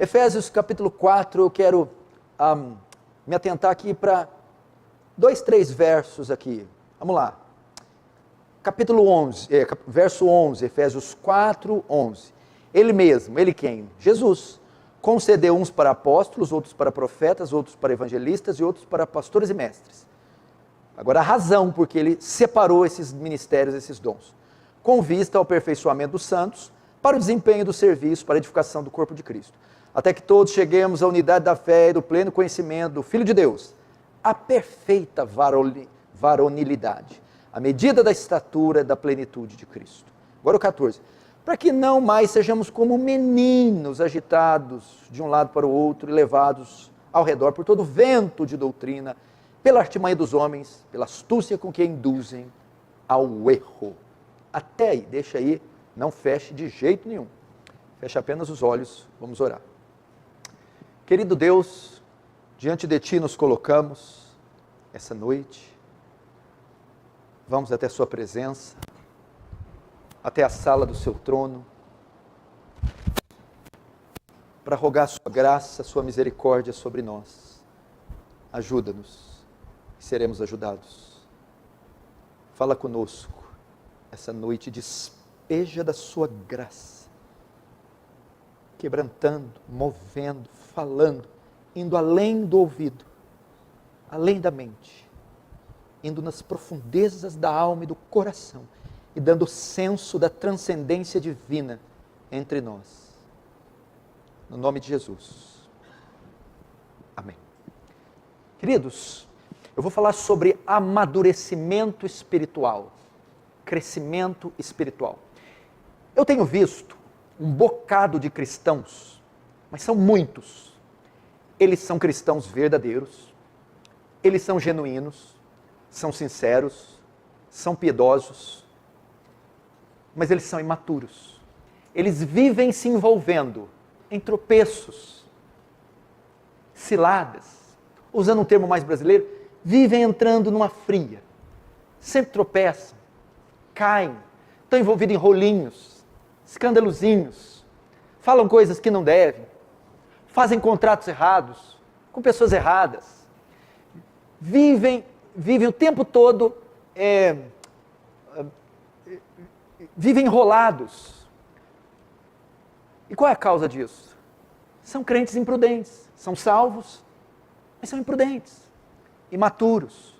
Efésios capítulo 4, eu quero me atentar aqui para 2, 3 versos aqui. Vamos lá. Capítulo 11, verso 11, Efésios 4, 11. Ele mesmo, ele quem? Jesus. Concedeu uns para apóstolos, outros para profetas, outros para evangelistas e outros para pastores e mestres. Agora a razão porque ele separou esses ministérios, esses dons. Com vista ao aperfeiçoamento dos santos, para o desempenho do serviço, para a edificação do corpo de Cristo. Até que todos cheguemos à unidade da fé e do pleno conhecimento do Filho de Deus, a perfeita varonilidade, à medida da estatura da plenitude de Cristo. Agora o 14. Para que não mais sejamos como meninos agitados de um lado para o outro e levados ao redor por todo vento de doutrina, pela artimanha dos homens, pela astúcia com que induzem ao erro. Até aí, deixa aí, não feche de jeito nenhum. Feche apenas os olhos, vamos orar. Querido Deus, diante de Ti nos colocamos essa noite, vamos até Sua presença, até a sala do Seu trono, para rogar a Sua graça, a Sua misericórdia sobre nós. Ajuda-nos, e seremos ajudados. Fala conosco essa noite, despeja da Sua graça, quebrantando, movendo, falando, indo além do ouvido, além da mente, indo nas profundezas da alma e do coração, e dando senso da transcendência divina entre nós. No nome de Jesus. Amém. Queridos, eu vou falar sobre amadurecimento espiritual, crescimento espiritual. Eu tenho visto um bocado de cristãos, mas são muitos. Eles são cristãos verdadeiros, eles são genuínos, são sinceros, são piedosos, mas eles são imaturos. Eles vivem se envolvendo em tropeços, ciladas, usando um termo mais brasileiro, vivem entrando numa fria, sempre tropeçam, caem, estão envolvidos em rolinhos, escandalozinhos, falam coisas que não devem, fazem contratos errados, com pessoas erradas, vivem o tempo todo, vivem enrolados. E qual é a causa disso? São crentes imprudentes, são salvos, mas são imprudentes, imaturos.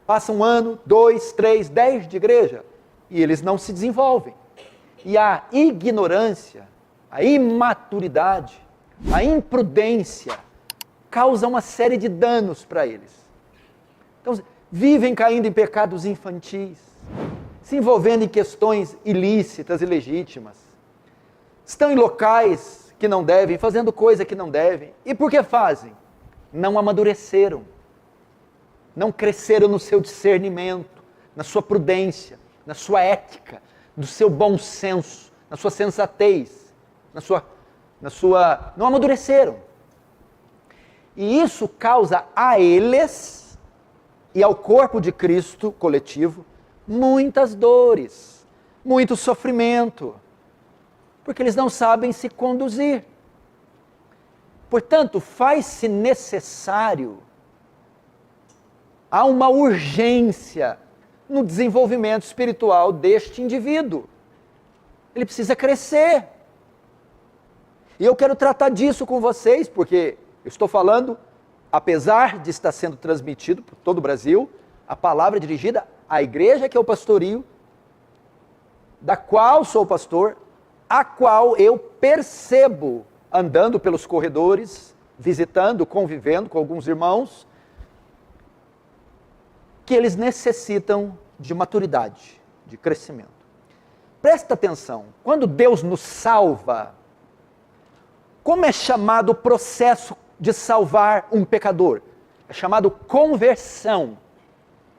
Passam 1 ano, 2, 3, 10 de igreja e eles não se desenvolvem. E a ignorância, a imaturidade, a imprudência causa uma série de danos para eles. Então, vivem caindo em pecados infantis, se envolvendo em questões ilícitas e legítimas, estão em locais que não devem, fazendo coisa que não devem. E por que fazem? Não amadureceram, não cresceram no seu discernimento, na sua prudência, na sua ética, no seu bom senso, na sua sensatez, não amadureceram. E isso causa a eles e ao corpo de Cristo coletivo muitas dores, muito sofrimento, porque eles não sabem se conduzir. Portanto, faz-se necessário, há uma urgência no desenvolvimento espiritual deste indivíduo. Ele precisa crescer. E eu quero tratar disso com vocês, porque eu estou falando, apesar de estar sendo transmitido por todo o Brasil, a palavra é dirigida à igreja que é o pastorio, da qual sou pastor, a qual eu percebo, andando pelos corredores, visitando, convivendo com alguns irmãos, que eles necessitam de maturidade, de crescimento. Presta atenção, quando Deus nos salva, como é chamado o processo de salvar um pecador? É chamado conversão.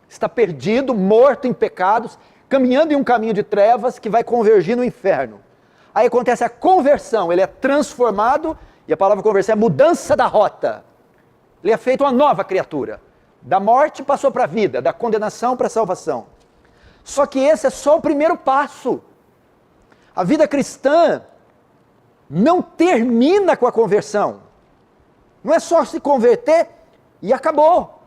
Está perdido, morto em pecados, caminhando em um caminho de trevas que vai convergir no inferno. Aí acontece a conversão, ele é transformado, e a palavra conversão é mudança da rota. Ele é feito uma nova criatura. Da morte passou para a vida, da condenação para a salvação. Só que esse é só o primeiro passo. A vida cristã não termina com a conversão. Não é só se converter e acabou.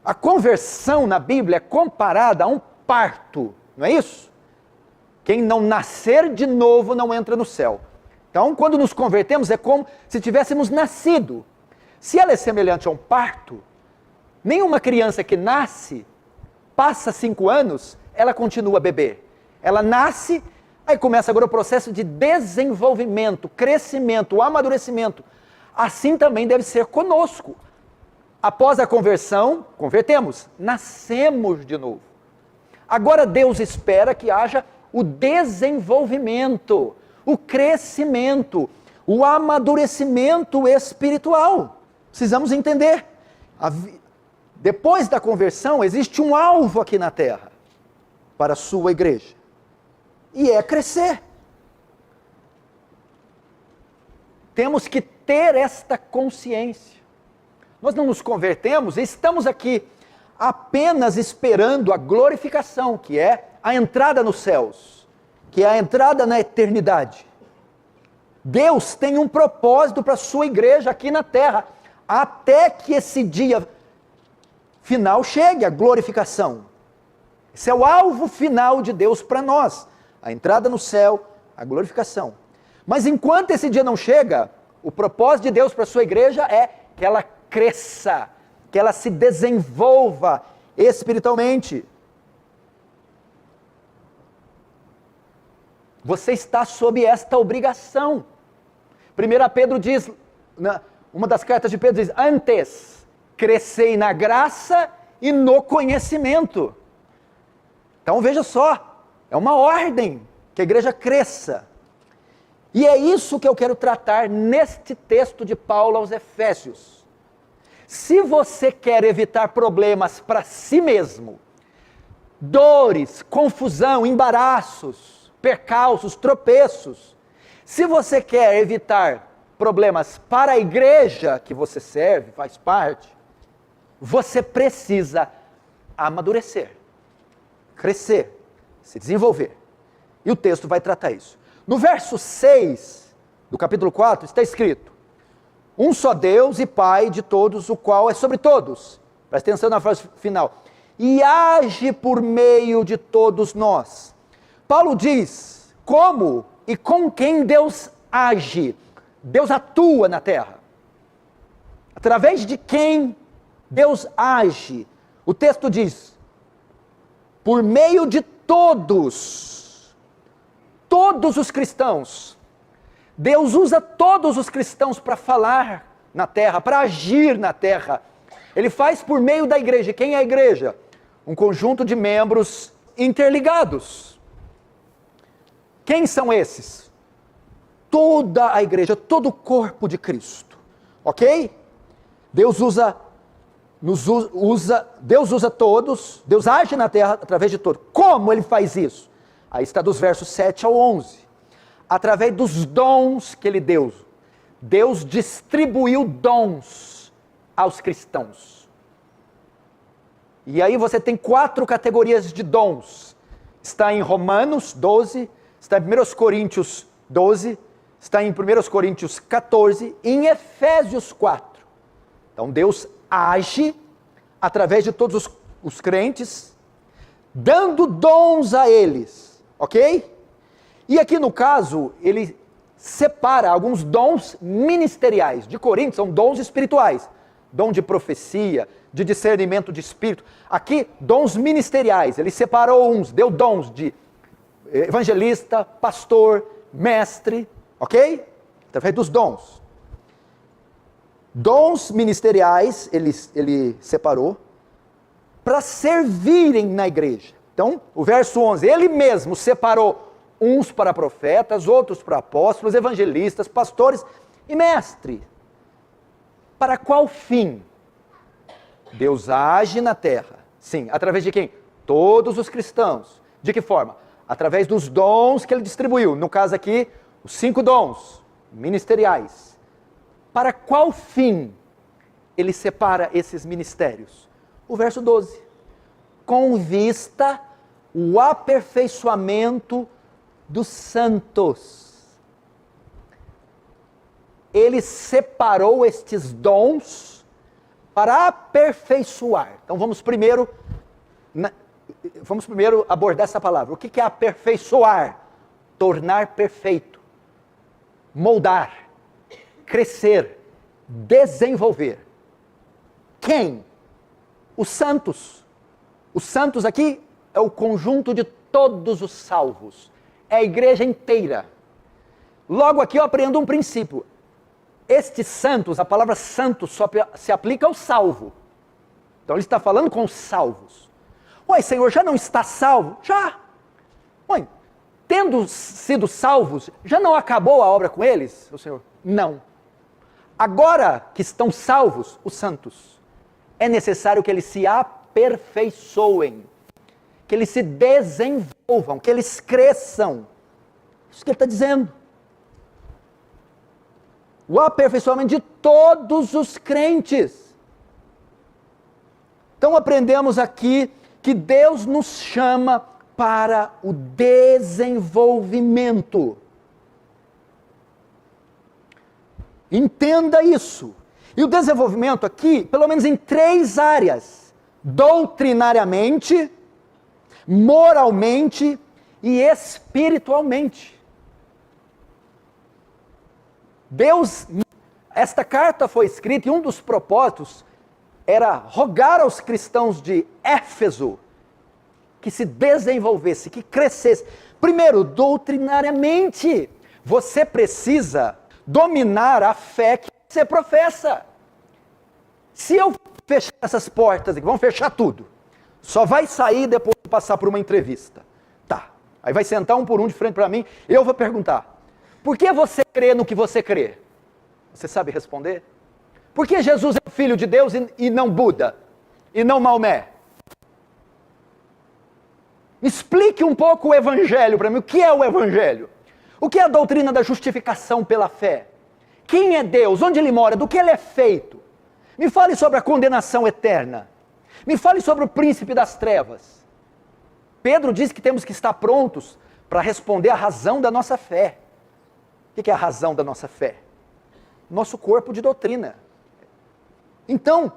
A conversão na Bíblia é comparada a um parto, não é isso? Quem não nascer de novo não entra no céu. Então, quando nos convertemos, é como se tivéssemos nascido. Se ela é semelhante a um parto, nenhuma criança que nasce, passa 5 anos, ela continua bebê. Ela nasce, aí começa agora o processo de desenvolvimento, crescimento, amadurecimento. Assim também deve ser conosco. Após a conversão, convertemos, nascemos de novo. Agora Deus espera que haja o desenvolvimento, o crescimento, o amadurecimento espiritual. Precisamos entender. Depois da conversão, existe um alvo aqui na terra para a sua igreja. E é crescer. Temos que ter esta consciência. Nós não nos convertemos e estamos aqui apenas esperando a glorificação, que é a entrada nos céus, que é a entrada na eternidade. Deus tem um propósito para a sua igreja aqui na terra, até que esse dia final chegue, a glorificação. Esse é o alvo final de Deus para nós, a entrada no céu, a glorificação. Mas enquanto esse dia não chega, o propósito de Deus para a sua igreja é que ela cresça, que ela se desenvolva espiritualmente. Você está sob esta obrigação. 1 Pedro diz, uma das cartas de Pedro diz, antes, crescei na graça e no conhecimento. Então veja só, é uma ordem que a igreja cresça. E é isso que eu quero tratar neste texto de Paulo aos Efésios. Se você quer evitar problemas para si mesmo, dores, confusão, embaraços, percalços, tropeços, se você quer evitar problemas para a igreja que você serve, faz parte, você precisa amadurecer, crescer, se desenvolver. E o texto vai tratar isso. No verso 6 do capítulo 4 está escrito: um só Deus e Pai de todos, o qual é sobre todos. Presta atenção na frase final. E age por meio de todos nós. Paulo diz como e com quem Deus age. Deus atua na terra. Através de quem Deus age. O texto diz, por meio de todos. Todos os cristãos. Deus usa todos os cristãos para falar na terra, para agir na terra. Ele faz por meio da igreja. Quem é a igreja? Um conjunto de membros interligados. Quem são esses? Toda a igreja, todo o corpo de Cristo. Ok? Deus usa todos, Deus age na terra através de todos. Como ele faz isso? Aí está dos versos 7 ao 11. Através dos dons que ele deu. Deus distribuiu dons aos cristãos. E aí você tem 4 categorias de dons. Está em Romanos 12, está em 1 Coríntios 12, está em 1 Coríntios 14 e em Efésios 4. Então Deus age através de todos os crentes, dando dons a eles, ok? E aqui no caso, ele separa alguns dons ministeriais. De Coríntios são dons espirituais. Dom de profecia, de discernimento de espírito. Aqui, dons ministeriais. Ele separou uns, deu dons de evangelista, pastor, mestre, ok? Através dos dons. Dons ministeriais, ele separou, para servirem na igreja. Então, o verso 11, ele mesmo separou uns para profetas, outros para apóstolos, evangelistas, pastores e mestres. Para qual fim? Deus age na terra. Sim, através de quem? Todos os cristãos. De que forma? Através dos dons que ele distribuiu. No caso aqui, os 5 dons ministeriais. Para qual fim ele separa esses ministérios? O verso 12. Com vista o aperfeiçoamento dos santos. Ele separou estes dons para aperfeiçoar. Então vamos primeiro abordar essa palavra. O que é aperfeiçoar? Tornar perfeito, moldar, crescer, desenvolver. Quem? Os santos. Os santos aqui é o conjunto de todos os salvos. É a igreja inteira. Logo aqui eu aprendo um princípio. Estes santos, a palavra santo só se aplica ao salvo. Então ele está falando com os salvos. Ué, Senhor, já não está salvo? Já. Ué, tendo sido salvos, já não acabou a obra com eles, o Senhor? Não. Agora que estão salvos, os santos, é necessário que eles se aperfeiçoem, que eles se desenvolvam, que eles cresçam. Isso que ele está dizendo. O aperfeiçoamento de todos os crentes. Então aprendemos aqui que Deus nos chama para o desenvolvimento. Entenda isso. E o desenvolvimento aqui, pelo menos em 3 áreas: doutrinariamente, moralmente e espiritualmente. Esta carta foi escrita e um dos propósitos era rogar aos cristãos de Éfeso que se desenvolvesse, que crescesse. Primeiro, doutrinariamente, você precisa dominar a fé que você professa. Se eu fechar essas portas aqui, vamos fechar tudo, só vai sair depois de passar por uma entrevista. Tá, aí vai sentar um por um de frente para mim, eu vou perguntar: por que você crê no que você crê? Você sabe responder? Por que Jesus é o Filho de Deus e não Buda? E não Maomé? Explique um pouco o Evangelho para mim. O que é o Evangelho? O que é a doutrina da justificação pela fé? Quem é Deus? Onde Ele mora? Do que Ele é feito? Me fale sobre a condenação eterna. Me fale sobre o príncipe das trevas. Pedro diz que temos que estar prontos para responder a razão da nossa fé. O que é a razão da nossa fé? Nosso corpo de doutrina. Então,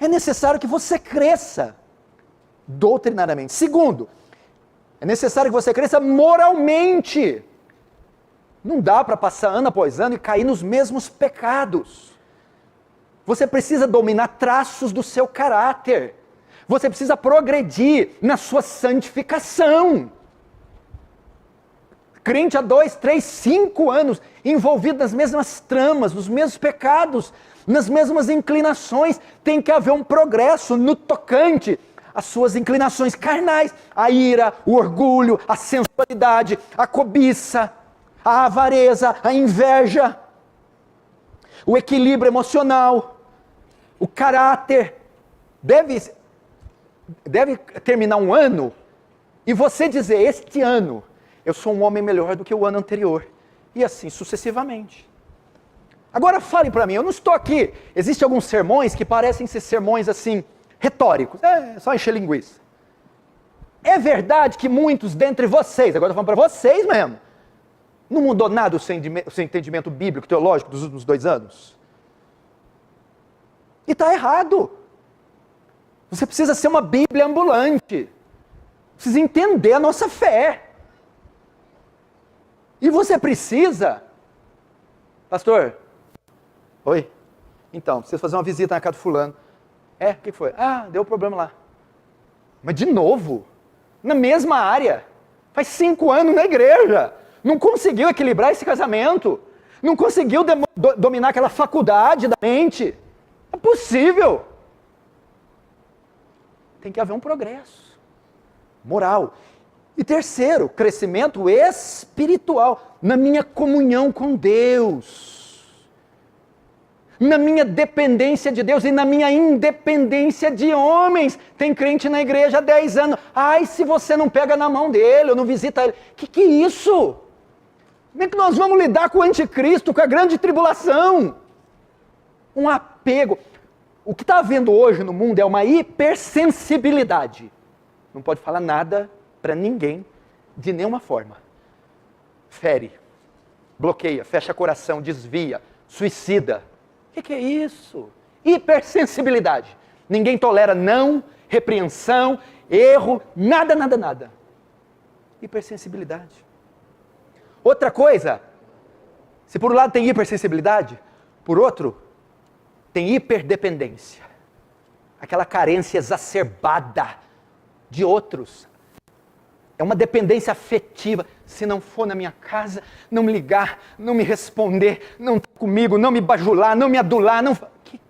é necessário que você cresça doutrinariamente. Segundo, é necessário que você cresça moralmente. Não dá para passar ano após ano e cair nos mesmos pecados. Você precisa dominar traços do seu caráter. Você precisa progredir na sua santificação. Crente há 2, 3, 5 anos, envolvido nas mesmas tramas, nos mesmos pecados, nas mesmas inclinações. Tem que haver um progresso no tocante às suas inclinações carnais, a ira, o orgulho, a sensualidade, a cobiça, a avareza, a inveja, o equilíbrio emocional, o caráter. Deve terminar um ano e você dizer: este ano eu sou um homem melhor do que o ano anterior. E assim sucessivamente. Agora fale para mim, eu não estou aqui. Existem alguns sermões que parecem ser sermões assim, retóricos. É só encher linguiça. É verdade que muitos dentre vocês, agora eu estou falando para vocês mesmo, não mudou nada o seu entendimento bíblico, teológico dos últimos 2 anos? E está errado. Você precisa ser uma Bíblia ambulante. Precisa entender a nossa fé. E você precisa... Pastor, oi? Então, preciso fazer uma visita na casa do fulano. O que foi? Deu problema lá. Mas de novo? Na mesma área. Faz 5 anos na igreja. Não conseguiu equilibrar esse casamento. Não conseguiu dominar aquela faculdade da mente. É possível. Tem que haver um progresso moral. E terceiro, crescimento espiritual, na minha comunhão com Deus, na minha dependência de Deus e na minha independência de homens. Tem crente na igreja há 10 anos, se você não pega na mão dele, ou não visita ele, que é isso? Como é que nós vamos lidar com o anticristo, com a grande tribulação? Um apego. O que está havendo hoje no mundo é uma hipersensibilidade. Não pode falar nada para ninguém, de nenhuma forma. Fere. bloqueia, fecha coração, desvia, suicida. O que é isso? Hipersensibilidade. Ninguém tolera não, repreensão, erro, nada, nada, nada. Hipersensibilidade. Outra coisa, se por um lado tem hipersensibilidade, por outro, tem hiperdependência. Aquela carência exacerbada de outros. É uma dependência afetiva. Se não for na minha casa, não me ligar, não me responder, não estar comigo, não me bajular, não me adular. Não...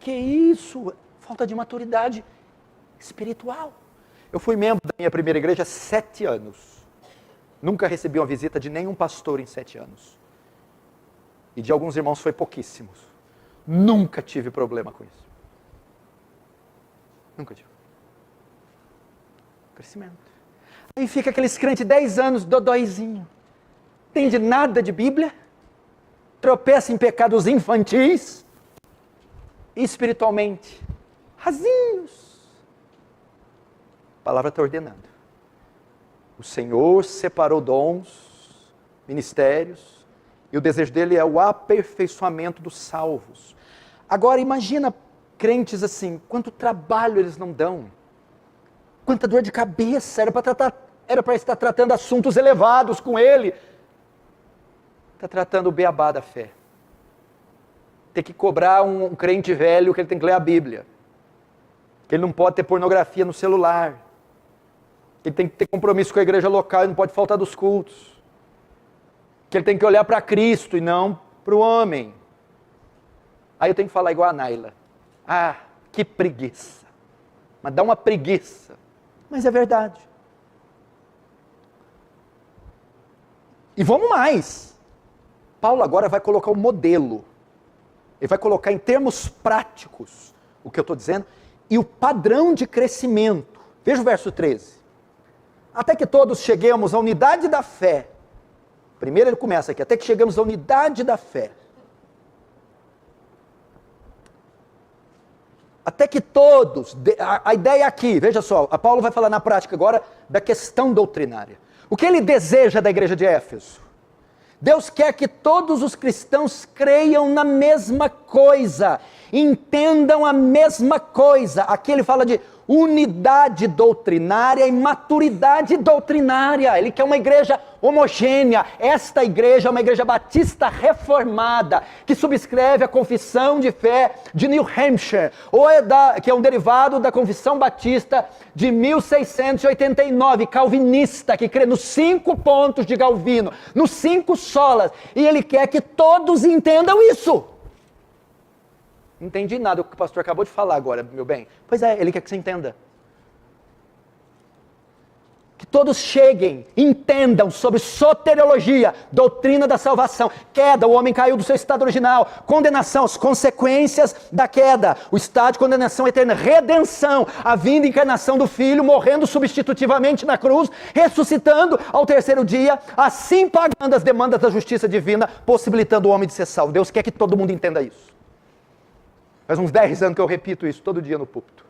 Que é isso? Falta de maturidade espiritual. Eu fui membro da minha primeira igreja há 7 anos. Nunca recebi uma visita de nenhum pastor em 7 anos. E de alguns irmãos foi pouquíssimos. Nunca tive problema com isso. Nunca tive. Crescimento. Aí fica aqueles crentes 10 anos, dodóizinho. Entende nada de Bíblia. Tropeça em pecados infantis. E espiritualmente, rasinhos. A palavra está ordenando. O Senhor separou dons, ministérios, e o desejo dele é o aperfeiçoamento dos salvos. Agora imagina crentes assim, quanto trabalho eles não dão, quanta dor de cabeça, era para estar tratando assuntos elevados com ele, está tratando o beabá da fé. Tem que cobrar um crente velho que ele tem que ler a Bíblia, que ele não pode ter pornografia no celular, que ele tem que ter compromisso com a igreja local e não pode faltar dos cultos, que ele tem que olhar para Cristo e não para o homem. Aí eu tenho que falar igual a Naila. Ah, que preguiça. Mas dá uma preguiça. Mas é verdade. E vamos mais. Paulo agora vai colocar um modelo. Ele vai colocar em termos práticos o que eu estou dizendo e o padrão de crescimento. Veja o verso 13. Até que todos cheguemos à unidade da fé. Primeiro ele começa aqui, até que chegamos à unidade da fé. Até que todos, a ideia aqui, veja só, a Paulo vai falar na prática agora da questão doutrinária. O que ele deseja da igreja de Éfeso? Deus quer que todos os cristãos creiam na mesma coisa, entendam a mesma coisa. Aqui ele fala de unidade doutrinária e maturidade doutrinária. Ele quer uma igreja homogênea. Esta igreja é uma igreja batista reformada, que subscreve a confissão de fé de New Hampshire, que é um derivado da confissão batista de 1689, calvinista, que crê nos 5 pontos de Calvino, nos 5 solas, e ele quer que todos entendam isso. Não entendi nada o que o pastor acabou de falar agora, meu bem. Pois é, ele quer que você entenda. Que todos cheguem, entendam sobre soteriologia, doutrina da salvação, queda, o homem caiu do seu estado original, condenação, as consequências da queda, o estado de condenação eterna, redenção, a vinda e encarnação do Filho, morrendo substitutivamente na cruz, ressuscitando ao terceiro dia, assim pagando as demandas da justiça divina, possibilitando o homem de ser salvo. Deus quer que todo mundo entenda isso. Faz uns 10 anos que eu repito isso todo dia no púlpito.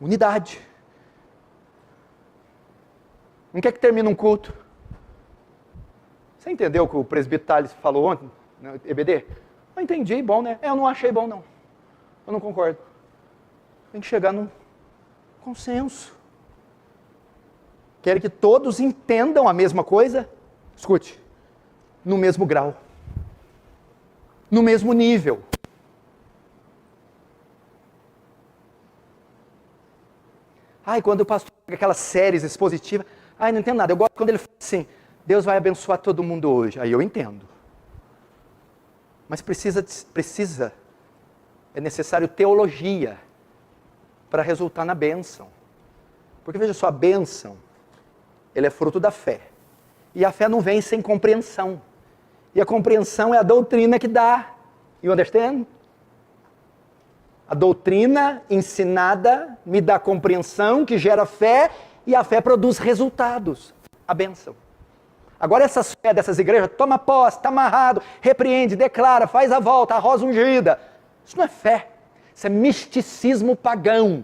Unidade. Não quer que termine um culto? Você entendeu o que o presbítero Thales falou ontem, no EBD? Eu entendi, bom, né? Eu não achei bom, não. Eu não concordo. Tem que chegar num consenso. Quer que todos entendam a mesma coisa? Escute, no mesmo grau. No mesmo nível. Ai, quando o pastor pega aquelas séries expositivas, ai, não entendo nada. Eu gosto quando ele fala assim, Deus vai abençoar todo mundo hoje. Aí eu entendo. Mas é necessário teologia para resultar na bênção. Porque veja só, a bênção, ele é fruto da fé. E a fé não vem sem compreensão. E a compreensão é a doutrina que dá. You understand? A doutrina ensinada me dá compreensão, que gera fé, e a fé produz resultados. A bênção. Agora essas fé dessas igrejas, toma posse, está amarrado, repreende, declara, faz a volta, a rosa ungida. Isso não é fé. Isso é misticismo pagão.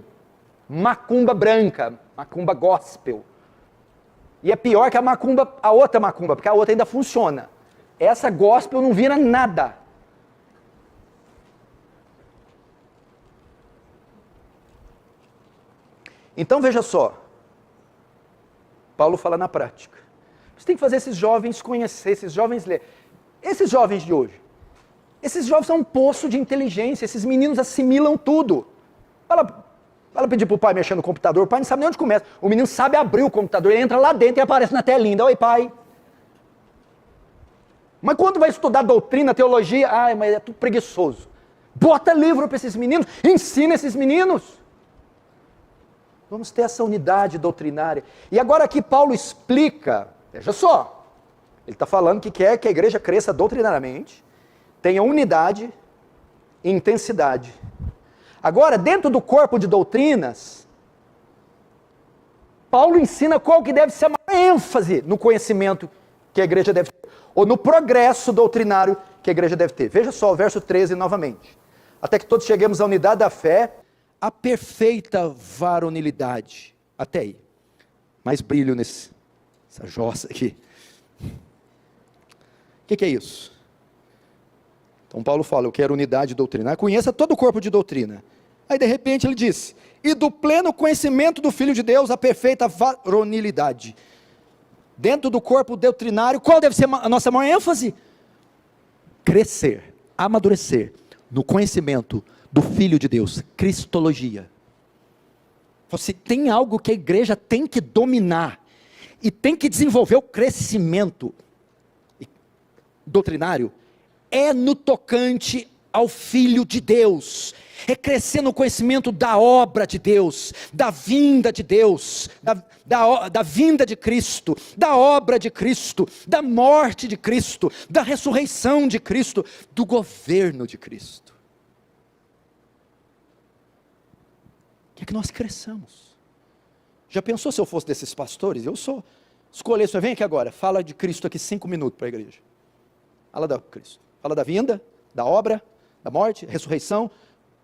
Macumba branca, macumba gospel. E é pior que a outra macumba, porque a outra ainda funciona. Essa gospel não vira nada. Então veja só, Paulo fala na prática. Você tem que fazer esses jovens conhecer, esses jovens ler. Esses jovens de hoje, esses jovens são um poço de inteligência, esses meninos assimilam tudo. Fala pedir para o pai mexer no computador, o pai não sabe nem onde começa. O menino sabe abrir o computador, ele entra lá dentro e aparece na telinha. Oi, pai. Mas quando vai estudar doutrina, teologia, mas é tudo preguiçoso. Bota livro para esses meninos, ensina esses meninos. Vamos ter essa unidade doutrinária. E agora aqui Paulo explica, veja só, ele está falando que quer que a igreja cresça doutrinariamente, tenha unidade e intensidade. Agora, dentro do corpo de doutrinas, Paulo ensina qual que deve ser a maior ênfase no conhecimento que a igreja deve ter, ou no progresso doutrinário que a igreja deve ter. Veja só o verso 13 novamente. Até que todos cheguemos à unidade da fé, a perfeita varonilidade. Até aí. Mais brilho nessa jossa aqui. O que é isso? Então Paulo fala, eu quero unidade doutrinária. Conheça todo o corpo de doutrina. Aí de repente ele diz, e do pleno conhecimento do Filho de Deus, a perfeita varonilidade. Dentro do corpo doutrinário, qual deve ser a nossa maior ênfase? Crescer, amadurecer no conhecimento do Filho de Deus, cristologia. Você tem algo que a igreja tem que dominar, e tem que desenvolver o crescimento doutrinário, é no tocante ao Filho de Deus, é crescer no conhecimento da obra de Deus, da vinda de Deus, da vinda de Cristo, da obra de Cristo, da morte de Cristo, da ressurreição de Cristo, do governo de Cristo. Quer que nós cresçamos. Já pensou se eu fosse desses pastores? Eu sou. Escolher, vem aqui agora, fala de Cristo aqui 5 minutos para a igreja. Fala da Cristo, fala da vinda, da obra, da morte, ressurreição,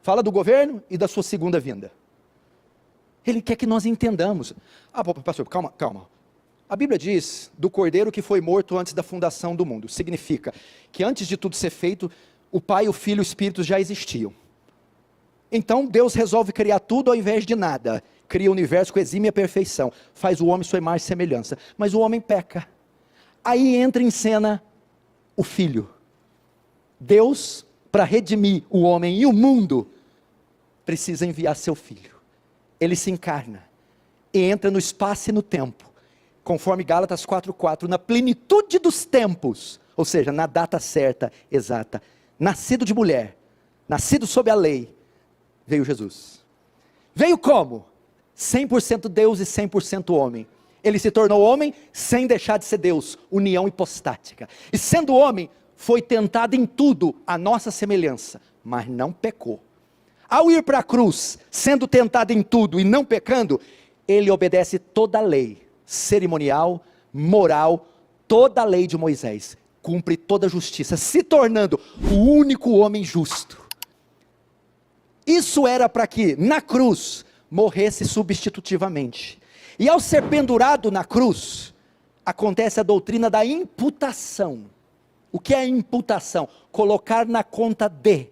fala do governo e da sua segunda vinda. Ele quer que nós entendamos. Pastor, calma. A Bíblia diz do cordeiro que foi morto antes da fundação do mundo. Significa que antes de tudo ser feito, o Pai, o Filho e o Espírito já existiam. Então Deus resolve criar tudo ao invés de nada. Cria o universo com exímia perfeição. Faz o homem sua imagem e semelhança. Mas o homem peca. Aí entra em cena o Filho. Deus, para redimir o homem e o mundo, precisa enviar seu Filho. Ele se encarna. E entra no espaço e no tempo. Conforme Gálatas 4:4. Na plenitude dos tempos. Ou seja, na data certa, exata. Nascido de mulher. Nascido sob a lei. Veio Jesus. Veio como? 100% Deus e 100% homem. Ele se tornou homem sem deixar de ser Deus, união hipostática. E sendo homem, foi tentado em tudo a nossa semelhança, mas não pecou. Ao ir para a cruz, sendo tentado em tudo e não pecando, ele obedece toda a lei, cerimonial, moral, toda a lei de Moisés. Cumpre toda a justiça, se tornando o único homem justo. Isso era para que, na cruz, morresse substitutivamente. E ao ser pendurado na cruz, acontece a doutrina da imputação. O que é imputação? Colocar na conta de.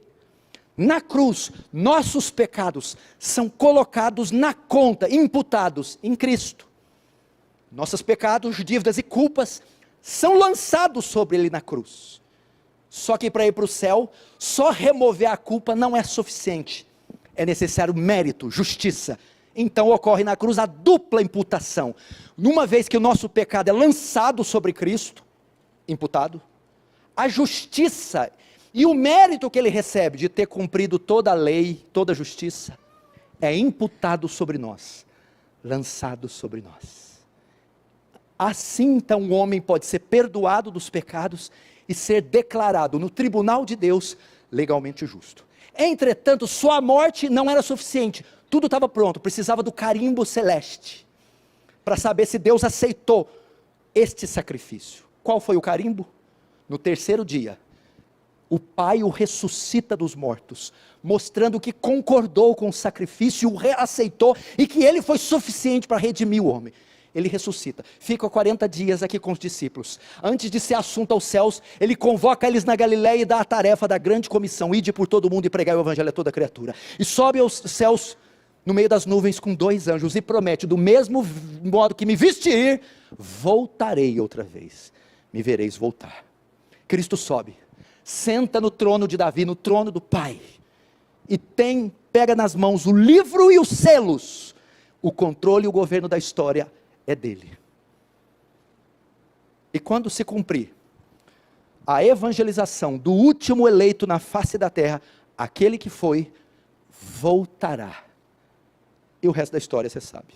Na cruz, nossos pecados são colocados na conta, imputados em Cristo. Nossos pecados, dívidas e culpas são lançados sobre Ele na cruz. Só que para ir para o céu, só remover a culpa não é suficiente. É necessário mérito, justiça. Então ocorre na cruz a dupla imputação. Uma vez que o nosso pecado é lançado sobre Cristo, imputado, a justiça e o mérito que Ele recebe de ter cumprido toda a lei, toda a justiça, é imputado sobre nós, lançado sobre nós. Assim então o homem pode ser perdoado dos pecados e ser declarado no tribunal de Deus legalmente justo. Entretanto, só a morte não era suficiente, tudo estava pronto, precisava do carimbo celeste, para saber se Deus aceitou este sacrifício. Qual foi o carimbo? No terceiro dia, o Pai o ressuscita dos mortos, mostrando que concordou com o sacrifício, o reaceitou, e que ele foi suficiente para redimir o homem. ele ressuscita, fica 40 dias aqui com os discípulos, antes de ser assunto aos céus, ele convoca eles na Galileia e dá a tarefa da grande comissão, ide por todo mundo e pregar o evangelho a toda criatura, e sobe aos céus, no meio das nuvens com 2 anjos, e promete, do mesmo modo que me viste ir, voltarei outra vez, me vereis voltar. Cristo sobe, senta no trono de Davi, no trono do Pai, e pega nas mãos o livro e os selos, o controle e o governo da história é dele. E quando se cumprir a evangelização do último eleito na face da terra, aquele que foi, voltará. E o resto da história você sabe.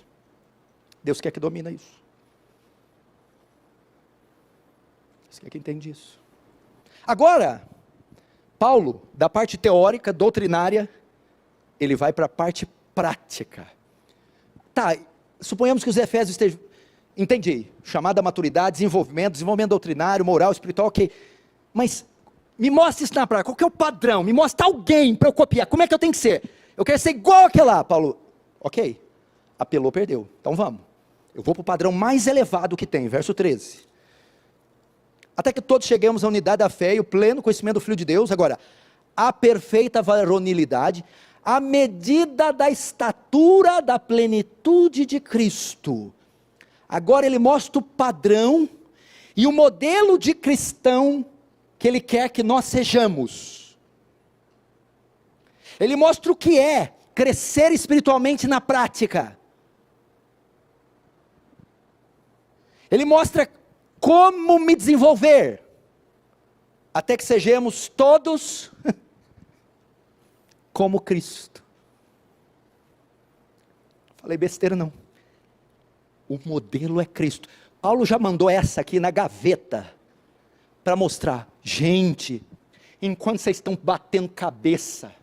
Deus quer que domina isso. Deus quer que entende isso. Agora, Paulo, da parte teórica, doutrinária, ele vai para a parte prática. Tá, suponhamos que os Efésios estejam, entendi, chamada maturidade, desenvolvimento doutrinário, moral, espiritual, ok, mas me mostra isso na prática, qual que é o padrão, me mostra alguém para eu copiar, como é que eu tenho que ser? Eu quero ser igual àquele lá, Paulo, ok, apelou, perdeu, então vamos, eu vou para o padrão mais elevado que tem, verso 13, até que todos cheguemos à unidade da fé e o pleno conhecimento do Filho de Deus, agora, a perfeita varonilidade, à medida da estatura da plenitude de Cristo. Agora ele mostra o padrão e o modelo de cristão que ele quer que nós sejamos. Ele mostra o que é crescer espiritualmente na prática. Ele mostra como me desenvolver, até que sejamos todos como Cristo. Falei besteira não. O modelo é Cristo. Paulo já mandou essa aqui na gaveta, para mostrar, gente, enquanto vocês estão batendo cabeça,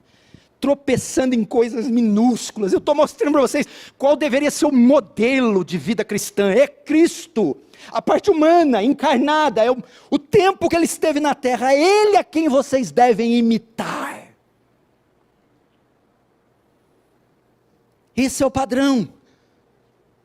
tropeçando em coisas minúsculas, eu estou mostrando para vocês, qual deveria ser o modelo de vida cristã, é Cristo, a parte humana, encarnada, é o tempo que ele esteve na terra, é ele a quem vocês devem imitar, esse é o padrão,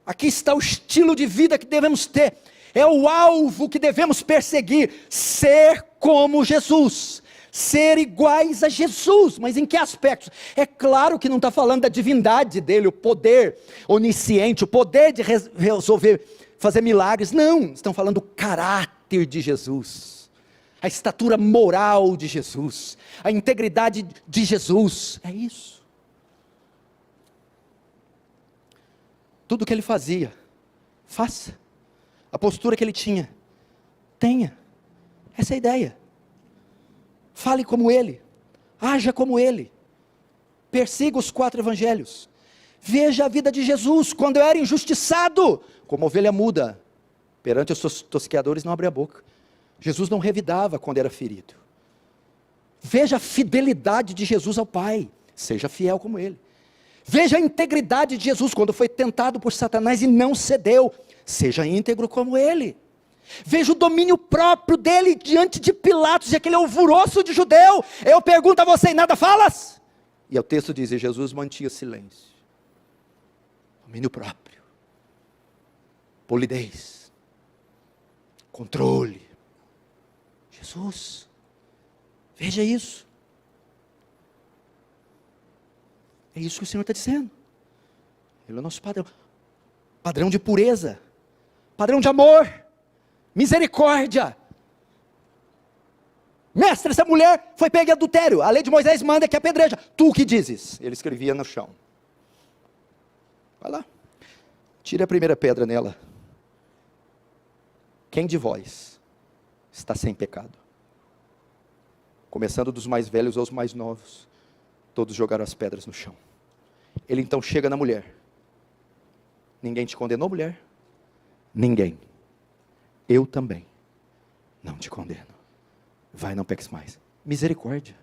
aqui está o estilo de vida que devemos ter, é o alvo que devemos perseguir, ser como Jesus, ser iguais a Jesus, mas em que aspectos? É claro que não está falando da divindade dele, o poder onisciente, o poder de resolver, fazer milagres, não, estão falando do caráter de Jesus, a estatura moral de Jesus, a integridade de Jesus, é isso, tudo que ele fazia, faça, a postura que ele tinha, tenha, essa é a ideia, fale como ele, haja como ele, persiga os 4 evangelhos, veja a vida de Jesus, quando eu era injustiçado, como ovelha muda, perante os seus tosqueadores não abria a boca, Jesus não revidava quando era ferido, veja a fidelidade de Jesus ao Pai, seja fiel como ele, veja a integridade de Jesus, quando foi tentado por Satanás e não cedeu, seja íntegro como ele, veja o domínio próprio dele, diante de Pilatos, e aquele alvoroço de judeu, eu pergunto a você, e nada falas? E o texto diz, e Jesus mantinha silêncio, domínio próprio, polidez, controle, Jesus, veja isso, é isso que o Senhor está dizendo, ele é o nosso padrão, padrão de pureza, padrão de amor, misericórdia, mestre, essa mulher foi pega em adultério, a lei de Moisés manda que apedreja, tu o que dizes? Ele escrevia no chão, vai lá, tire a primeira pedra nela, quem de vós está sem pecado? Começando dos mais velhos aos mais novos, todos jogaram as pedras no chão, ele então chega na mulher, ninguém te condenou, mulher? Ninguém, eu também não te condeno, vai, não peques mais, misericórdia,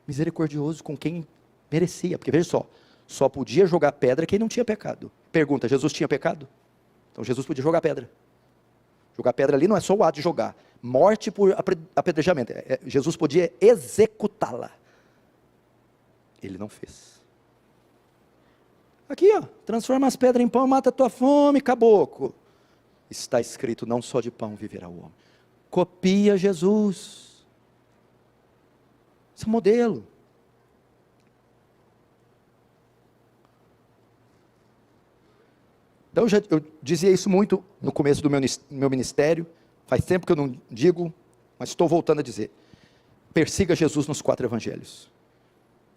misericordioso com quem merecia, porque veja só podia jogar pedra quem não tinha pecado, pergunta, Jesus tinha pecado? Então Jesus podia jogar pedra ali não é só o ato de jogar, morte por apedrejamento, Jesus podia executá-la, ele não fez, Aqui, ó, transforma as pedras em pão, mata a tua fome, caboclo. Está escrito, não só de pão viverá o homem. Copia Jesus. Esse é o modelo. Então eu dizia isso muito no começo do meu ministério, faz tempo que eu não digo, mas estou voltando a dizer. Persiga Jesus nos 4 evangelhos.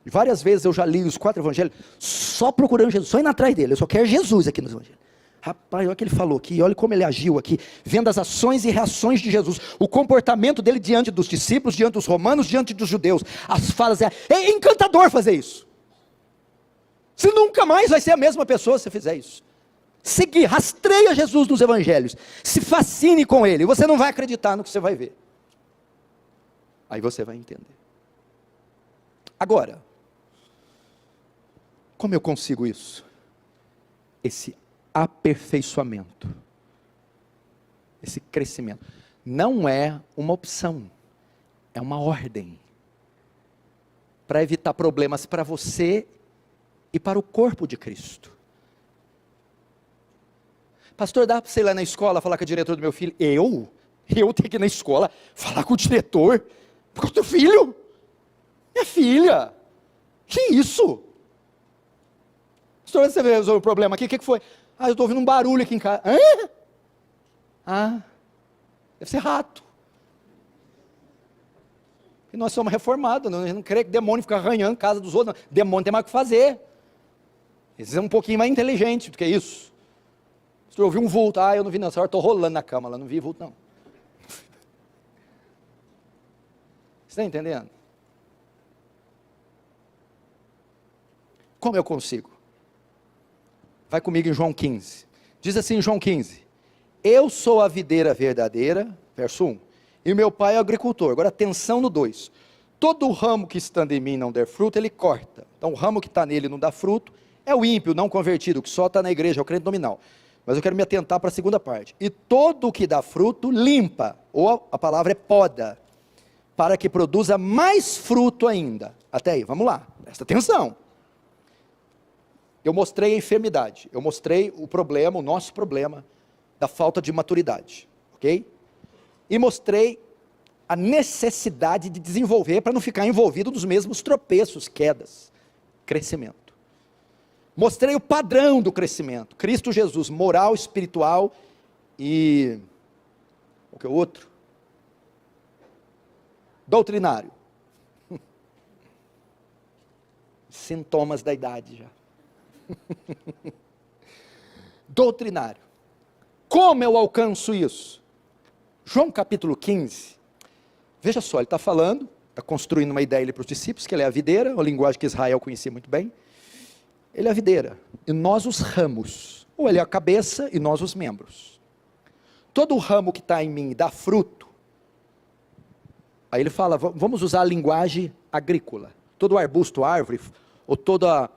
E várias vezes eu já li os 4 evangelhos, só procurando Jesus, só indo atrás dele, eu só quero Jesus aqui nos evangelhos. Rapaz, olha o que ele falou aqui, olha como ele agiu aqui, vendo as ações e reações de Jesus, o comportamento dele diante dos discípulos, diante dos romanos, diante dos judeus, as falas, é encantador fazer isso. Você nunca mais vai ser a mesma pessoa se você fizer isso. Seguir, rastreia Jesus nos evangelhos, se fascine com ele, você não vai acreditar no que você vai ver. Aí você vai entender. Agora, como eu consigo isso? Esse aperfeiçoamento, esse crescimento, não é uma opção, é uma ordem, para evitar problemas para você e para o corpo de Cristo. Pastor, dá para você ir lá na escola falar com a diretora do meu filho? Eu tenho que ir na escola falar com o diretor, porque o teu filho, minha filha, que isso? Pastor, você resolveu o problema aqui, o que foi? Eu estou ouvindo um barulho aqui em casa. Deve ser rato. E nós somos reformados, não querer que demônio fique arranhando a casa dos outros, não. Demônio tem mais o que fazer. Eles são um pouquinho mais inteligentes do que isso. Pastor, eu vi um vulto, eu não vi não, essa hora estou rolando na cama lá, não vi vulto não. Você está entendendo? Como eu consigo? Vai comigo em João 15. Diz assim em João 15. Eu sou a videira verdadeira, verso 1. E o meu pai é o agricultor. Agora atenção no 2. Todo ramo que estando em mim não der fruto, ele corta. Então o ramo que está nele não dá fruto, é o ímpio, não convertido, que só está na igreja, é o crente nominal. Mas eu quero me atentar para a segunda parte. E todo o que dá fruto, limpa, ou a palavra é poda, para que produza mais fruto ainda. Até aí, vamos lá, presta atenção. Eu mostrei a enfermidade, eu mostrei o problema, o nosso problema, da falta de maturidade, ok? E mostrei a necessidade de desenvolver, para não ficar envolvido nos mesmos tropeços, quedas, crescimento. Mostrei o padrão do crescimento, Cristo Jesus, moral, espiritual e, o que é o outro? Doutrinário. Sintomas da idade já. Doutrinário. Como eu alcanço isso? João capítulo 15, veja só, ele está falando, está construindo uma ideia para os discípulos, que ele é a videira, a linguagem que Israel conhecia muito bem. Ele é a videira, e nós os ramos, ou ele é a cabeça e nós os membros. Todo ramo que está em mim dá fruto. Aí ele fala, vamos usar a linguagem agrícola. Todo arbusto, árvore, ou todos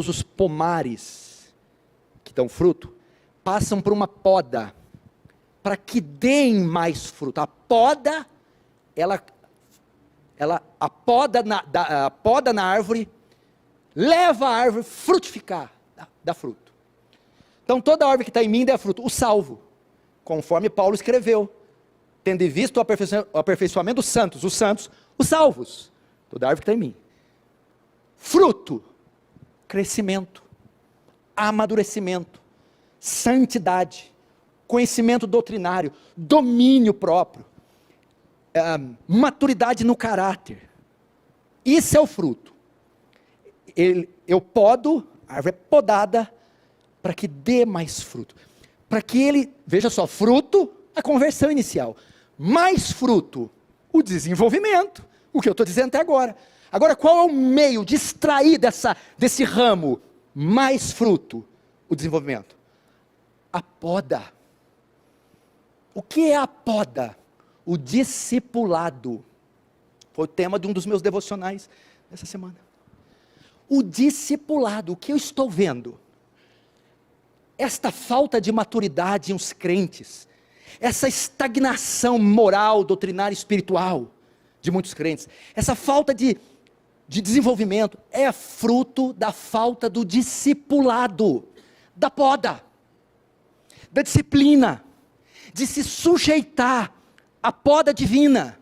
os pomares que dão fruto, passam por uma poda, para que deem mais fruto. A poda, a poda na árvore, leva a árvore a frutificar, dá fruto. Então toda árvore que está em mim dá fruto, o salvo, conforme Paulo escreveu, tendo visto o aperfeiçoamento dos santos, os salvos, toda árvore que está em mim. Fruto, crescimento, amadurecimento, santidade, conhecimento doutrinário, domínio próprio, maturidade no caráter. Isso é o fruto. Eu podo, a árvore é podada, para que dê mais fruto. Para que ele, veja só, fruto, a conversão inicial. Mais fruto, o desenvolvimento. O que eu estou dizendo até agora. Agora, qual é o meio de extrair desse ramo mais fruto? O desenvolvimento. A poda. O que é a poda? O discipulado. Foi o tema de um dos meus devocionais essa semana. O discipulado, o que eu estou vendo? Esta falta de maturidade em uns crentes, essa estagnação moral, doutrinária e espiritual de muitos crentes, essa falta de de desenvolvimento é fruto da falta do discipulado, da poda, da disciplina, de se sujeitar à poda divina.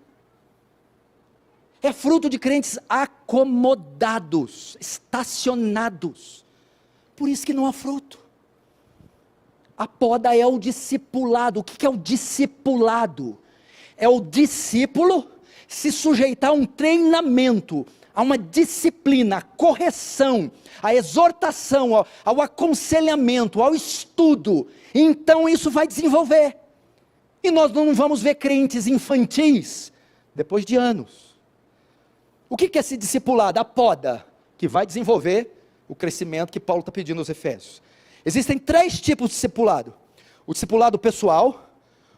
É fruto de crentes acomodados, estacionados. Por isso que não há fruto. A poda é o discipulado. O que é o discipulado? É o discípulo se sujeitar a um treinamento, a uma disciplina, a correção, a exortação, ao aconselhamento, ao estudo. Então isso vai desenvolver. E nós não vamos ver crentes infantis depois de anos. O que é esse discipulado? A poda, que vai desenvolver o crescimento que Paulo está pedindo aos Efésios. Existem 3 tipos de discipulado: o discipulado pessoal,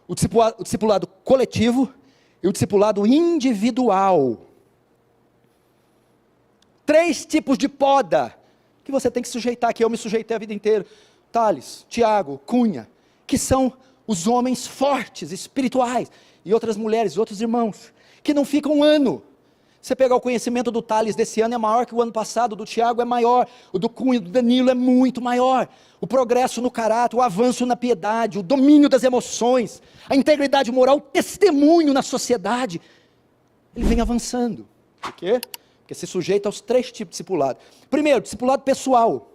o discipulado coletivo e o discipulado individual. 3 tipos de poda que você tem que sujeitar, que eu me sujeitei a vida inteira. Thales, Tiago, Cunha, que são os homens fortes, espirituais, e outras mulheres, outros irmãos, que não ficam um ano. Você pegar o conhecimento do Thales desse ano é maior que o ano passado, o do Tiago é maior, o do Cunha, do Danilo é muito maior. O progresso no caráter, o avanço na piedade, o domínio das emoções, a integridade moral, o testemunho na sociedade, ele vem avançando. Por quê? Porque se sujeita aos 3 tipos de discipulado. Primeiro, discipulado pessoal.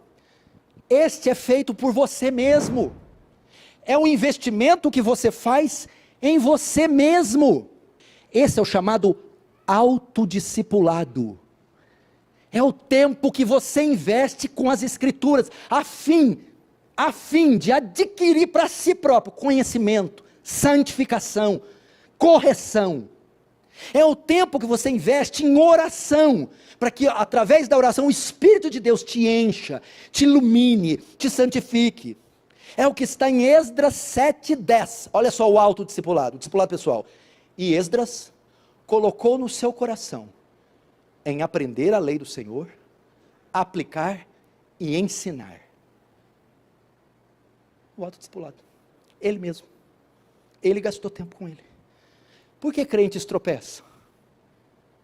Este é feito por você mesmo. É um investimento que você faz em você mesmo. Esse é o chamado autodiscipulado. É o tempo que você investe com as Escrituras, a fim de adquirir para si próprio conhecimento, santificação, correção. É o tempo que você investe em oração, para que através da oração o Espírito de Deus te encha, te ilumine, te santifique. É o que está em Esdras 7:10. Olha só o autodiscipulado, o discipulado pessoal. E Esdras colocou no seu coração em aprender a lei do Senhor, aplicar e ensinar. O autodiscipulado. Ele mesmo. Ele gastou tempo com ele. Por que crentes tropeçam?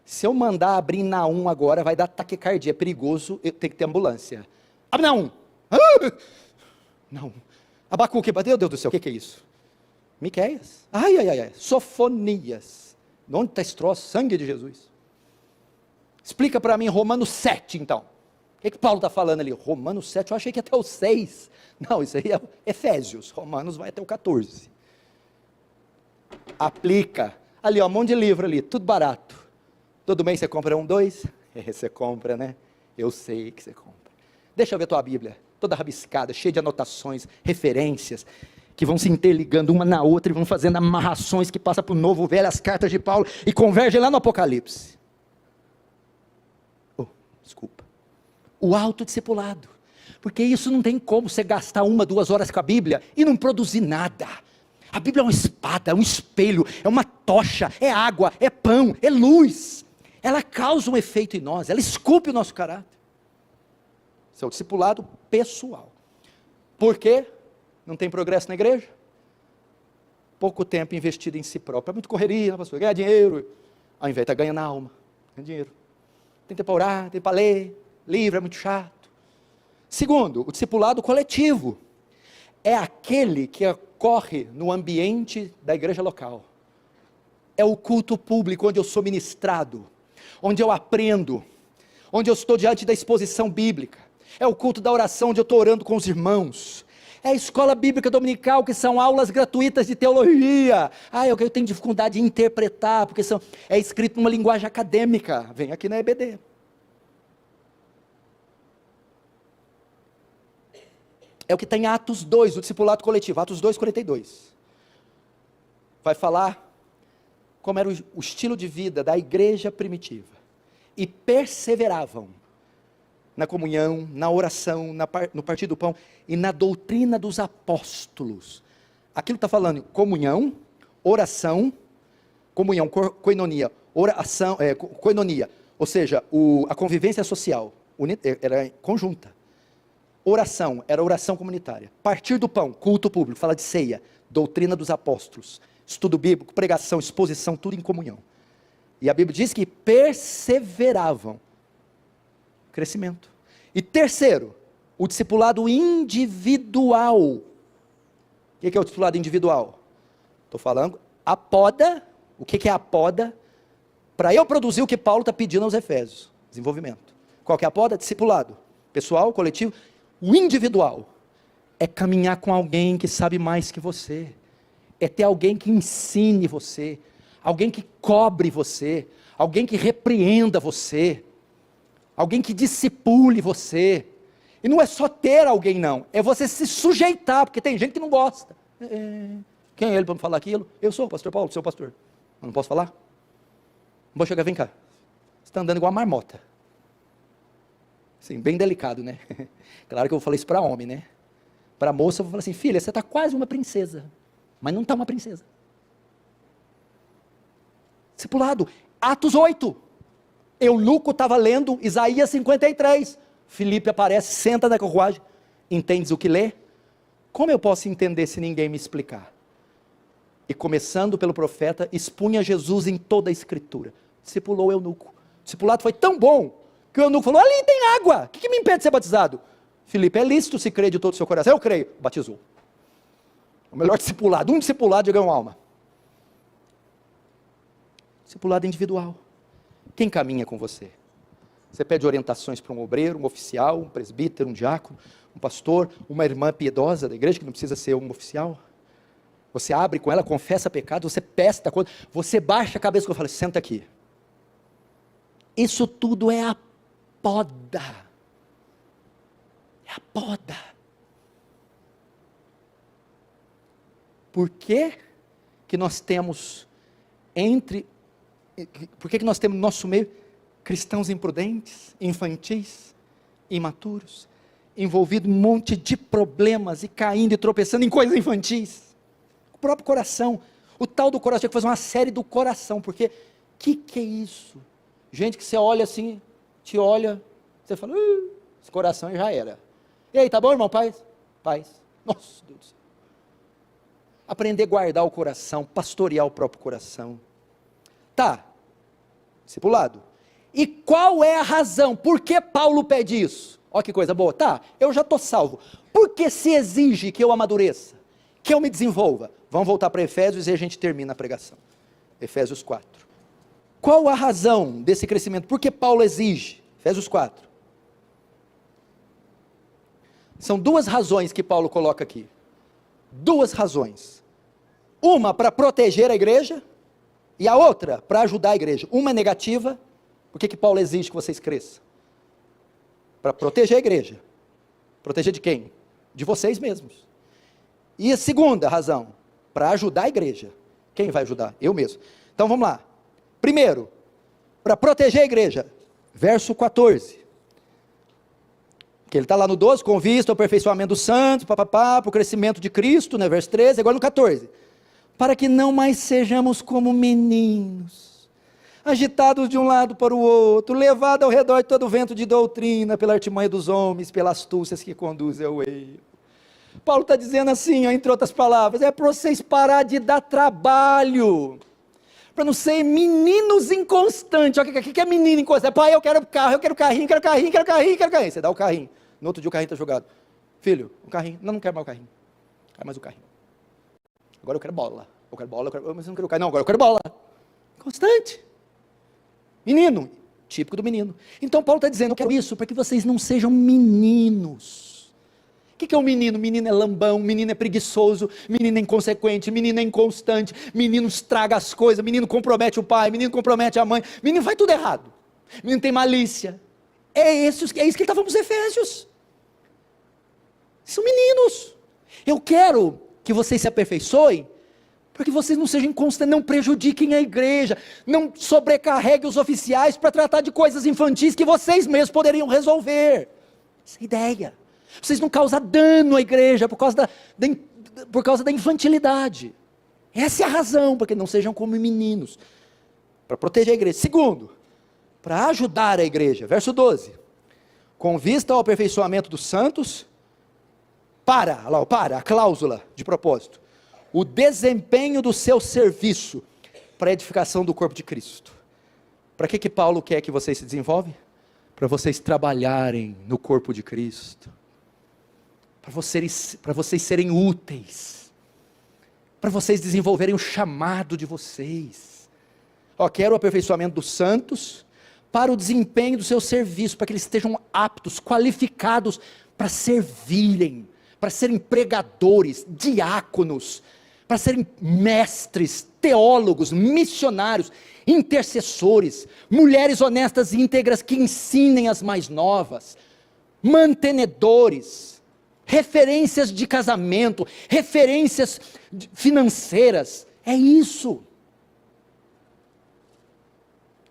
Se eu mandar abrir Naum agora, vai dar taquicardia, é perigoso, eu tenho que ter ambulância. Abre Naum! Não. Abacuque, meu Deus do céu, o que é isso? Miqueias? Ai. Sofonias. Onde está esse troço? Sangue de Jesus. Explica para mim Romanos 7, então. O que Paulo está falando ali? Romanos 7, eu achei que até o 6. Não, isso aí é Efésios. Romanos vai até o 14. Aplica. Ali, ó, um monte de livro ali, tudo barato. Todo mês você compra 1, 2? Você compra, né? Eu sei que você compra. Deixa eu ver tua Bíblia, toda rabiscada, cheia de anotações, referências, que vão se interligando uma na outra e vão fazendo amarrações que passam para o novo, velho, as cartas de Paulo, e convergem lá no Apocalipse. Desculpa. O autodiscipulado. Porque isso não tem como você gastar 1, 2 horas com a Bíblia e não produzir nada. A Bíblia é uma espada, é um espelho, é uma tocha, é água, é pão, é luz. Ela causa um efeito em nós, ela esculpe o nosso caráter. Esse é o discipulado pessoal. Por quê? Não tem progresso na igreja? Pouco tempo investido em si próprio. É muito correria, pastor, ganhar dinheiro, ao invés de estar ganhando alma, ganhar dinheiro. Tem tempo para orar, tem tempo para ler, livro é muito chato. Segundo, o discipulado coletivo. É aquele que ocorre no ambiente da igreja local. É o culto público onde eu sou ministrado, onde eu aprendo, onde eu estou diante da exposição bíblica. É o culto da oração onde eu estou orando com os irmãos. É a escola bíblica dominical, que são aulas gratuitas de teologia. Eu tenho dificuldade de interpretar, porque é escrito numa linguagem acadêmica. Vem aqui na EBD. É o que está em Atos 2, o discipulado coletivo, Atos 2, 42. Vai falar como era o estilo de vida da igreja primitiva. E perseveravam na comunhão, na oração, no partir do pão e na doutrina dos apóstolos. Aquilo está falando comunhão, oração, comunhão, koinonia, oração, koinonia, ou seja, a convivência social, era conjunta. Oração, era oração comunitária. Partir do pão, culto público, fala de ceia, doutrina dos apóstolos, estudo bíblico, pregação, exposição, tudo em comunhão. E a Bíblia diz que perseveravam Crescimento. E terceiro, o discipulado individual. O que é o discipulado individual? Estou falando, a poda, o que é a poda? Para eu produzir o que Paulo está pedindo aos Efésios, desenvolvimento. Qual que é a poda? Discipulado. Pessoal, coletivo. O individual é caminhar com alguém que sabe mais que você. É ter alguém que ensine você. Alguém que cobre você. Alguém que repreenda você. Alguém que discipule você. E não é só ter alguém não, é você se sujeitar, porque tem gente que não gosta. Quem é ele para me falar aquilo? Eu sou o pastor Paulo, seu pastor. Eu não posso falar? Não vou chegar, vem cá. Você está andando igual uma marmota. Sim, bem delicado, né? Claro que eu vou falar isso para homem, né? Para moça eu vou falar assim, filha, você está quase uma princesa, mas não está uma princesa. Discipulado, Atos 8. Eunuco estava lendo Isaías 53. Filipe aparece, senta na carruagem. Entendes o que lê? Como eu posso entender se ninguém me explicar? E começando pelo profeta, expunha Jesus em toda a escritura. Discipulou o eunuco. O discipulado foi tão bom, que o eunuco falou, ali tem água, o que me impede de ser batizado? Filipe, é lícito se crer de todo o seu coração? Eu creio. Batizou. O melhor discipulado, um discipulado de ganhar uma alma. Discipulado individual. Quem caminha com você? Você pede orientações para um obreiro, um oficial, um presbítero, um diácono, um pastor, uma irmã piedosa da igreja, que não precisa ser um oficial. Você abre com ela, confessa pecado, você pesta coisa, você baixa a cabeça e fala, senta aqui. Isso tudo é a poda. É a poda. Por que nós temos por que nós temos no nosso meio cristãos imprudentes, infantis, imaturos, envolvidos em um monte de problemas e caindo e tropeçando em coisas infantis? O próprio coração, o tal do coração, tinha que fazer uma série do coração, porque que é isso? Gente que você olha assim, te olha, você fala, esse coração já era. E aí, tá bom, irmão? Paz? Paz. Nossa, Deus do céu. Aprender a guardar o coração, pastorear o próprio coração. Tá, discipulado. E qual é a razão? Por que Paulo pede isso? Olha que coisa boa. Tá, eu já estou salvo. Por que se exige que eu amadureça? Que eu me desenvolva? Vamos voltar para Efésios e a gente termina a pregação. Efésios 4. Qual a razão desse crescimento? Por que Paulo exige? Efésios 4. São duas razões que Paulo coloca aqui. Duas razões. Uma para proteger a igreja e a outra para ajudar a igreja. Uma é negativa. Por que Paulo exige que vocês cresçam? Para proteger a igreja. Proteger de quem? De vocês mesmos. E a segunda razão, para ajudar a igreja. Quem vai ajudar? Eu mesmo. Então vamos lá. Primeiro, para proteger a igreja. Verso 14. Que ele está lá no 12, com vista ao aperfeiçoamento dos santos, para o crescimento de Cristo, né? Verso 13, agora no 14. Para que não mais sejamos como meninos, agitados de um lado para o outro, levados ao redor de todo vento de doutrina, pela artimanha dos homens, pelas astúcias que conduzem ao erro. Paulo está dizendo assim, ó, entre outras palavras, é para vocês parar de dar trabalho, para não ser meninos inconstantes. O que é menino inconstante? Pai, eu quero carro, eu quero carrinho, quero carrinho, quero carrinho, quero carrinho. Você dá o carrinho, no outro dia o carrinho está jogado. Filho, o carrinho, não quero mais o carrinho, quero mais o carrinho. Agora eu quero bola, mas eu não quero carrinho, não, agora eu quero bola. Constante. Menino, típico do menino. Então Paulo está dizendo, eu quero isso, para que vocês não sejam meninos. O que é um menino? Menino é lambão, menino é preguiçoso, menino é inconsequente, menino é inconstante, menino estraga as coisas, menino compromete o pai, menino compromete a mãe, menino faz tudo errado, menino tem malícia. É isso que ele está falando para os Efésios. São meninos. Eu quero que vocês se aperfeiçoem, para que vocês não sejam inconstantes, não prejudiquem a igreja, não sobrecarreguem os oficiais para tratar de coisas infantis que vocês mesmos poderiam resolver. Essa é a ideia. Vocês não causam dano à igreja por causa da infantilidade. Essa é a razão, para que não sejam como meninos. Para proteger a igreja. Segundo, para ajudar a igreja. Verso 12. Com vista ao aperfeiçoamento dos santos, a cláusula de propósito. O desempenho do seu serviço para a edificação do corpo de Cristo. Para que Paulo quer que vocês se desenvolvem? para vocês trabalharem no corpo de Cristo, para vocês serem úteis, para vocês desenvolverem o chamado de vocês. Quero o aperfeiçoamento dos santos, para o desempenho do seu serviço, para que eles estejam aptos, qualificados para servirem, para serem pregadores, diáconos, para serem mestres, teólogos, missionários, intercessores, mulheres honestas e íntegras que ensinem as mais novas, mantenedores, referências de casamento, referências financeiras. É isso.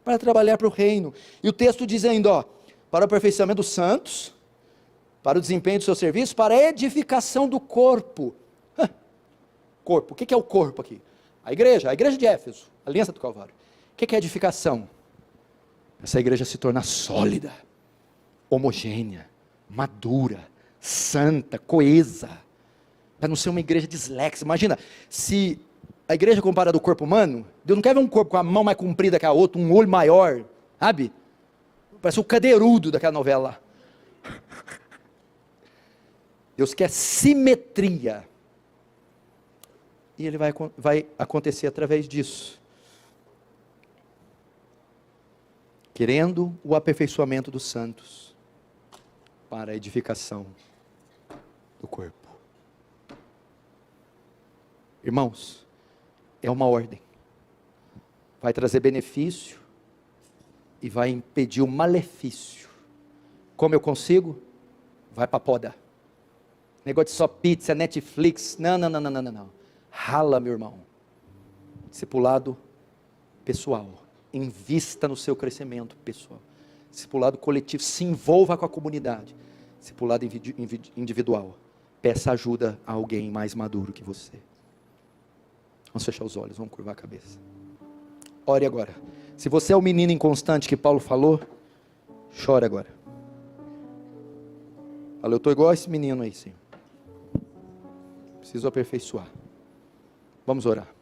Para trabalhar para o reino. E o texto diz ainda, para o aperfeiçoamento dos santos, para o desempenho do seu serviço, para a edificação do corpo. Corpo, o que é o corpo aqui? A igreja de Éfeso, a aliança do Calvário. O que é edificação? Essa igreja se tornar sólida, homogênea, madura, santa, coesa, para não ser uma igreja dislexa. Imagina, se a igreja é comparada ao corpo humano, Deus não quer ver um corpo com a mão mais comprida que a outra, um olho maior, sabe? Parece o cadeirudo daquela novela lá. Deus quer simetria, e Ele vai acontecer através disso, querendo o aperfeiçoamento dos santos, para a edificação do corpo. Irmãos, é uma ordem, vai trazer benefício, e vai impedir o malefício. Como eu consigo? Vai para a poda. Negócio de só pizza, Netflix, não. Rala, meu irmão. Discipulado pessoal, invista no seu crescimento pessoal. Discipulado coletivo, se envolva com a comunidade. Discipulado individual, peça ajuda a alguém mais maduro que você. Vamos fechar os olhos, vamos curvar a cabeça. Ore agora. Se você é o menino inconstante que Paulo falou, chore agora. Fala, eu estou igual a esse menino aí, Senhor. Preciso aperfeiçoar. Vamos orar.